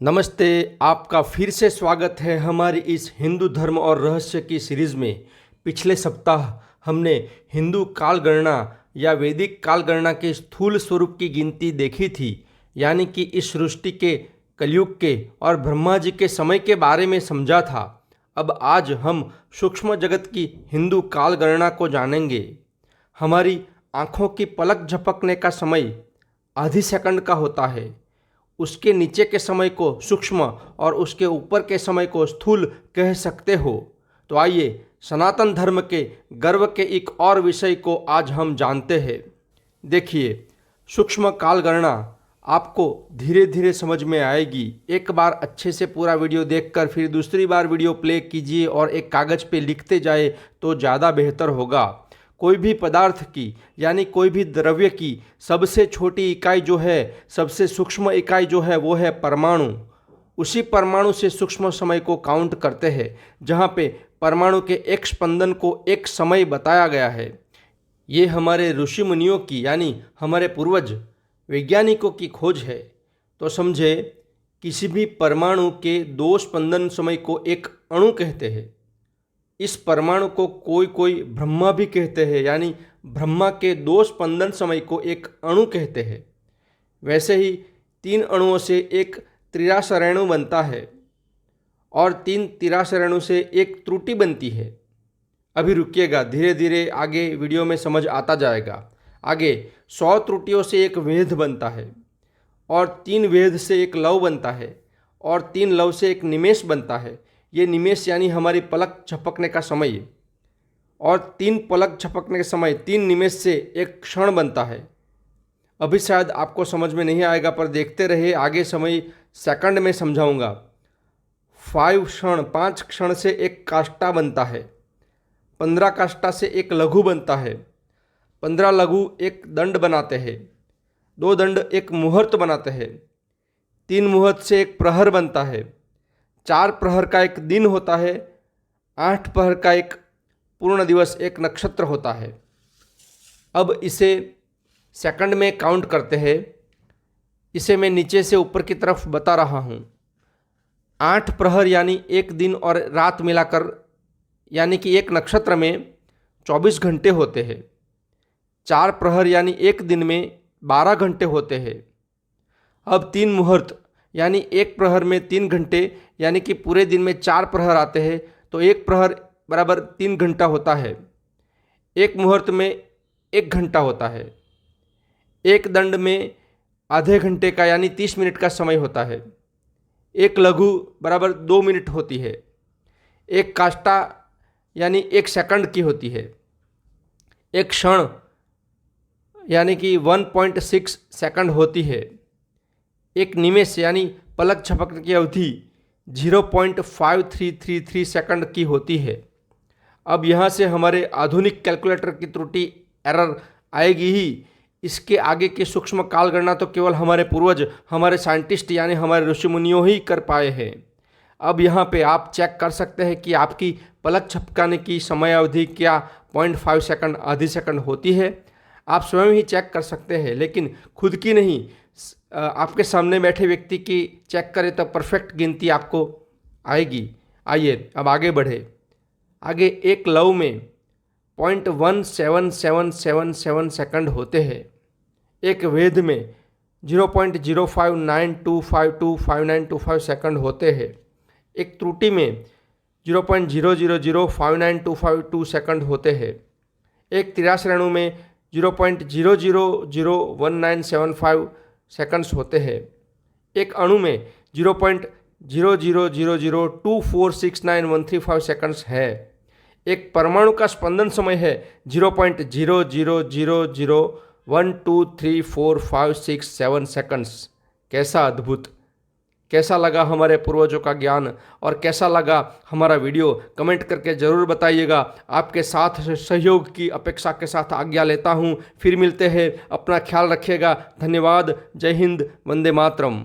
नमस्ते। आपका फिर से स्वागत है हमारी इस हिंदू धर्म और रहस्य की सीरीज़ में। पिछले सप्ताह हमने हिंदू काल गणना या वैदिक काल गणना के स्थूल स्वरूप की गिनती देखी थी, यानी कि इस सृष्टि के, कलयुग के और ब्रह्मा जी के समय के बारे में समझा था। अब आज हम सूक्ष्म जगत की हिंदू काल गणना को जानेंगे। हमारी आँखों की पलक झपकने का समय आधी सेकंड का होता है। उसके नीचे के समय को सूक्ष्म और उसके ऊपर के समय को स्थूल कह सकते हो। तो आइए सनातन धर्म के गर्व के एक और विषय को आज हम जानते हैं। देखिए, सूक्ष्म काल गणना आपको धीरे धीरे समझ में आएगी। एक बार अच्छे से पूरा वीडियो देखकर फिर दूसरी बार वीडियो प्ले कीजिए और एक कागज़ पे लिखते जाए तो ज़्यादा बेहतर होगा। कोई भी पदार्थ की यानी कोई भी द्रव्य की सबसे छोटी इकाई जो है, सबसे सूक्ष्म इकाई जो है वो है परमाणु। उसी परमाणु से सूक्ष्म समय को काउंट करते हैं, जहाँ पे परमाणु के एक स्पंदन को एक समय बताया गया है। ये हमारे ऋषि मुनियों की यानी हमारे पूर्वज वैज्ञानिकों की खोज है। तो समझे, किसी भी परमाणु के 2 स्पंदन समय को एक अणु कहते हैं। इस परमाणु को कोई कोई ब्रह्मा भी कहते हैं, यानी ब्रह्मा के 2 स्पंदन समय को एक अणु कहते हैं। वैसे ही 3 अणुओं से एक त्रिरासरणु बनता है और 3 त्रिरासरणु से एक त्रुटि बनती है। अभी रुकिएगा, धीरे धीरे आगे वीडियो में समझ आता जाएगा। आगे 100 त्रुटियों से एक वेद बनता है और 3 वेद से एक लव बनता है और 3 लव से एक निमेष बनता है। ये निमेष यानी हमारी पलक झपकने का समय, और 3 पलक झपकने के समय 3 निमेष से एक क्षण बनता है। अभी शायद आपको समझ में नहीं आएगा, पर देखते रहिए, आगे समय सेकंड में समझाऊंगा। 5 क्षण से एक काष्ठा बनता है। 15 काष्ठा से एक लघु बनता है। 15 लघु एक दंड बनाते हैं। 2 दंड एक मुहूर्त बनाते हैं। 3 मुहूर्त से एक प्रहर बनता है। 4 प्रहर का एक दिन होता है। 8 प्रहर का एक पूर्ण दिवस, एक नक्षत्र होता है। अब इसे सेकंड में काउंट करते हैं। इसे मैं नीचे से ऊपर की तरफ बता रहा हूँ। 8 प्रहर यानी एक दिन और रात मिलाकर, यानी कि एक नक्षत्र में 24 घंटे होते हैं। 4 प्रहर यानी एक दिन में 12 घंटे होते हैं। अब 3 मुहूर्त यानी एक प्रहर में 3 घंटे, यानी कि पूरे दिन में 4 प्रहर आते हैं, तो एक प्रहर बराबर 3 घंटा होता है। एक मुहूर्त में 1 घंटा होता है। एक दंड में आधे घंटे का यानी 30 मिनट का समय होता है। एक लघु बराबर 2 मिनट होती है। एक काष्ठा यानी 1 सेकंड की होती है। एक क्षण यानी कि 1.6 सेकंड होती है। एक निमेष यानी पलक झपकने की अवधि 0.5333 सेकंड की होती है। अब यहाँ से हमारे आधुनिक कैलकुलेटर की त्रुटि, एरर आएगी ही। इसके आगे की सूक्ष्म काल गणना तो केवल हमारे पूर्वज, हमारे साइंटिस्ट यानी हमारे ऋषि मुनियों ही कर पाए हैं। अब यहाँ पे आप चेक कर सकते हैं कि आपकी पलक झपकाने की समय अवधि क्या 0.5 सेकंड, आधी सेकंड होती है। आप स्वयं ही चेक कर सकते हैं, लेकिन खुद की नहीं, आपके सामने बैठे व्यक्ति की चेक करें तो परफेक्ट गिनती आपको आएगी। आइए अब आगे बढ़े। आगे एक लव में 0.17777 सेकंड होते हैं। एक वेद में 0.05925255925 सेकंड होते हैं। एक त्रुटि में 0.000592552 सेकंड होते हैं। एक त्रिरासरणु में 0.0001975 सेकंड्स होते हैं। एक अणु में 0.00002469135 सेकंड्स है। एक परमाणु का स्पंदन समय है 0.00001234567 सेकंड्स। कैसा अद्भुत! कैसा लगा हमारे पूर्वजों का ज्ञान और कैसा लगा हमारा वीडियो, कमेंट करके ज़रूर बताइएगा। आपके साथ सहयोग की अपेक्षा के साथ आज्ञा लेता हूँ। फिर मिलते हैं, अपना ख्याल रखिएगा। धन्यवाद। जय हिंद, वंदे मातरम।